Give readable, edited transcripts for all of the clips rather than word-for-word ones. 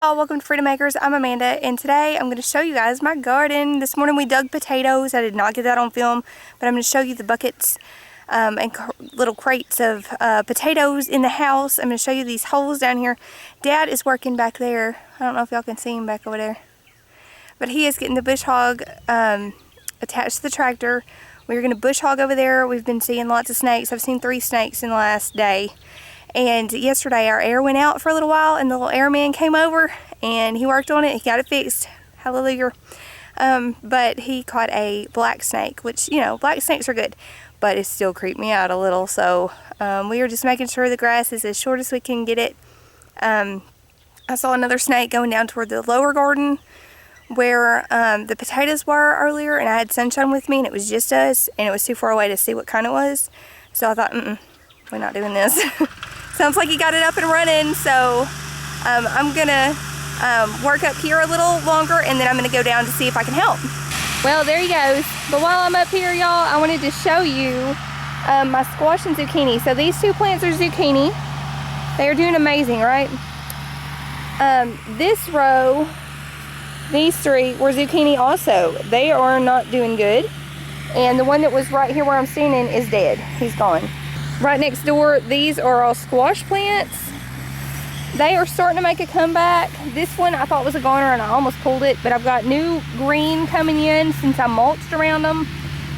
Welcome to Freedom Makers. I'm Amanda, and today I'm going to show you guys my garden. This morning we dug potatoes. I did not get that on film, but I'm going to show you the buckets and little crates of potatoes in the house. I'm going to show you these holes down here. Dad is working back there. I don't know if y'all can see him back over there, but he is getting the bush hog attached to the tractor. We're going to bush hog over there. We've been seeing lots of snakes. I've seen 3 snakes in the last day. And yesterday our air went out for a little while, and the little airman came over and he worked on it. He got it fixed. Hallelujah. But he caught a black snake, which, you know, black snakes are good, but it still creeped me out a little. So we are just making sure the grass is as short as we can get it. I saw another snake going down toward the lower garden where the potatoes were earlier, and I had sunshine with me and it was just us, and it was too far away to see what kind it was. So I thought, we're not doing this. Sounds like he got it up and running, so I'm gonna work up here a little longer, and then I'm gonna go down to see if I can help. Well, there he goes. But while I'm up here, y'all, I wanted to show you my squash and zucchini. So these 2 plants are zucchini. They are doing amazing, right? This row, these 3 were zucchini also. They are not doing good. And the one that was right here where I'm standing is dead. He's gone. Right next door, these are all squash plants. They are starting to make a comeback. This one I thought was a goner and I almost pulled it, but I've got new green coming in since I mulched around them.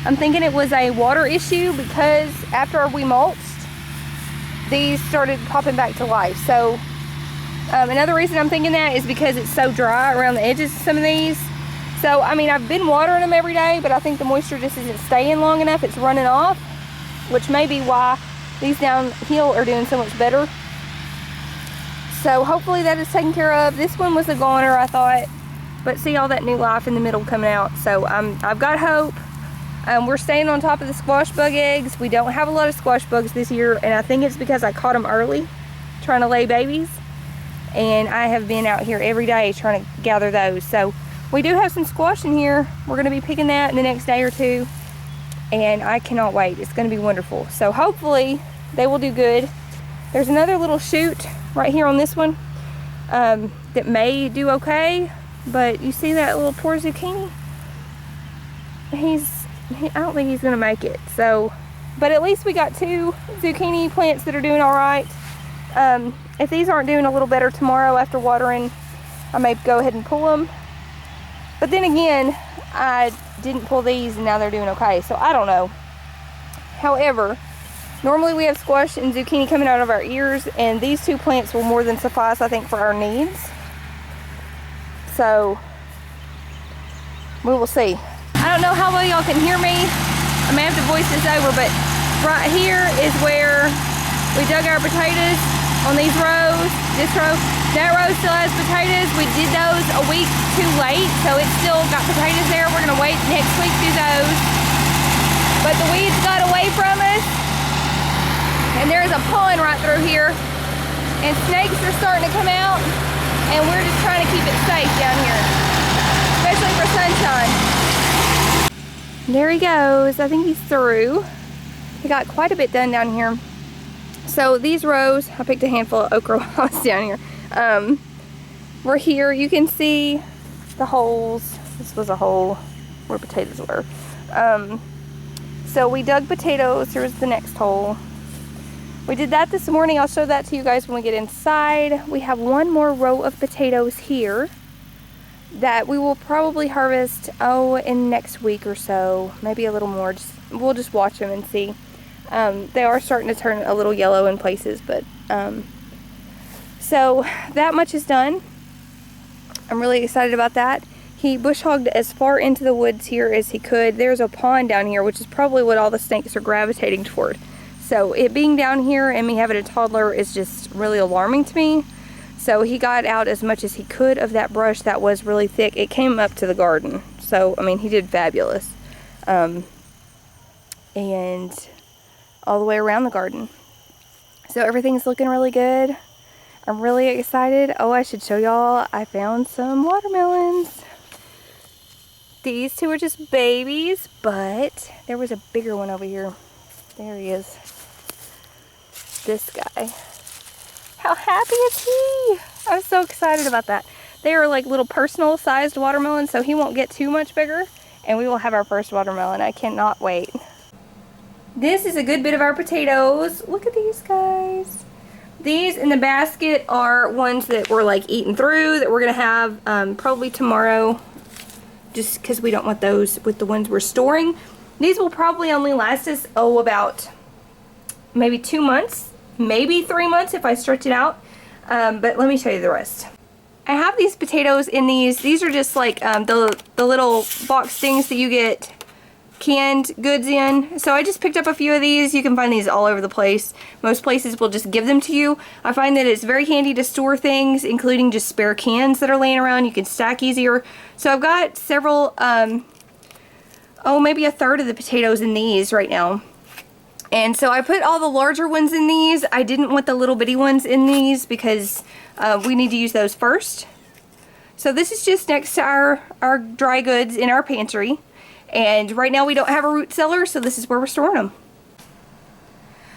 I'm thinking it was a water issue because after we mulched, these started popping back to life. So another reason I'm thinking that is because it's so dry around the edges of some of these. So, I mean, I've been watering them every day, but I think the moisture just isn't staying long enough. It's running off, which may be why these downhill are doing so much better. So hopefully that is taken care of. This one was a goner, I thought, but see all that new life in the middle coming out. So I've got hope. We're staying on top of the squash bug eggs. We don't have a lot of squash bugs this year, and I think it's because I caught them early trying to lay babies, and I have been out here every day trying to gather those. So we do have some squash in here. We're going to be picking that in the next day or two, and I cannot wait. It's going to be wonderful. So hopefully they will do good. There's another little shoot right here on this one that may do okay, but you see that little poor zucchini? I don't think he's going to make it. So, but at least we got 2 zucchini plants that are doing all right. If these aren't doing a little better tomorrow after watering, I may go ahead and pull them. But then again, I didn't pull these and now they're doing okay, so I don't know. However, normally we have squash and zucchini coming out of our ears, and these 2 plants will more than suffice, I think, for our needs. So we will see. I don't know how well y'all can hear me. I may have to voice this over, but right here is where we dug our potatoes on these rows. This row, that row still has potatoes. We did those a week too late, so it's still got potatoes there. We're gonna wait next week to do those. But the weeds got away from us, and there's a pond right through here, and snakes are starting to come out, and we're just trying to keep it safe down here, especially for sunshine. There he goes. I think he's through. We got quite a bit done down here. So these rows, I picked a handful of okra while I was down here. We're here. You can see the holes. This was a hole where potatoes were. So we dug potatoes. Here's the next hole. We did that this morning. I'll show that to you guys when we get inside. We have one more row of potatoes here that we will probably harvest, in next week or so. Maybe a little more. We'll just watch them and see. They are starting to turn a little yellow in places, but so that much is done. I'm really excited about that. He bush hogged as far into the woods here as he could. There's a pond down here, which is probably what all the snakes are gravitating toward. So it being down here and me having a toddler is just really alarming to me. So he got out as much as he could of that brush that was really thick. It came up to the garden. So, I mean, he did fabulous. And all the way around the garden. So everything's looking really good. I'm really excited. Oh, I should show y'all. I found some watermelons. These 2 are just babies, but there was a bigger one over here. There he is. This guy. How happy is he? I'm so excited about that. They are like little personal sized watermelons, so he won't get too much bigger, and we will have our first watermelon. I cannot wait. This is a good bit of our potatoes. Look at these guys. These in the basket are ones that we're like eating through, that we're gonna have probably tomorrow, just because we don't want those with the ones we're storing. These will probably only last us, about maybe 2 months, maybe 3 months if I stretch it out. But let me show you the rest. I have these potatoes in these. These are just like the little box things that you get canned goods in. So I just picked up a few of these. You can find these all over the place. Most places will just give them to you. I find that it's very handy to store things, including just spare cans that are laying around. You can stack easier. So I've got several, maybe a third of the potatoes in these right now. And so I put all the larger ones in these. I didn't want the little bitty ones in these because we need to use those first. So this is just next to our dry goods in our pantry. And right now we don't have a root cellar, so this is where we're storing them.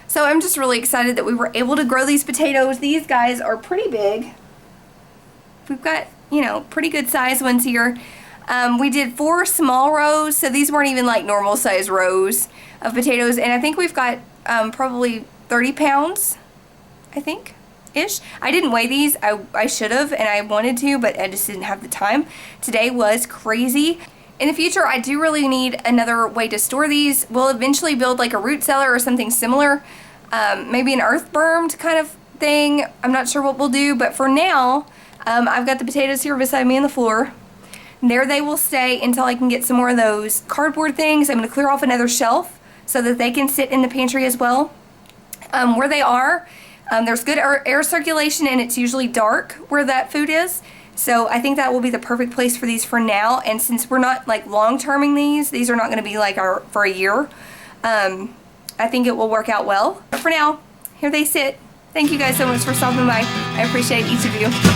So I'm just really excited that we were able to grow these potatoes. These guys are pretty big. We've got, you know, pretty good size ones here. We did 4 small rows, so these weren't even like normal size rows of potatoes. And I think we've got probably 30 pounds, I think, ish. I didn't weigh these. I should have, and I wanted to, but I just didn't have the time. Today was crazy. In the future, I do really need another way to store these. We'll eventually build like a root cellar or something similar. Maybe an earth bermed kind of thing. I'm not sure what we'll do, but for now, I've got the potatoes here beside me on the floor. There they will stay until I can get some more of those cardboard things. I'm going to clear off another shelf so that they can sit in the pantry as well. Where they are, there's good air circulation, and it's usually dark where that food is. So I think that will be the perfect place for these for now. And since we're not like long-terming these are not going to be like for a year. I think it will work out well. But for now, here they sit. Thank you guys so much for stopping by. I appreciate each of you.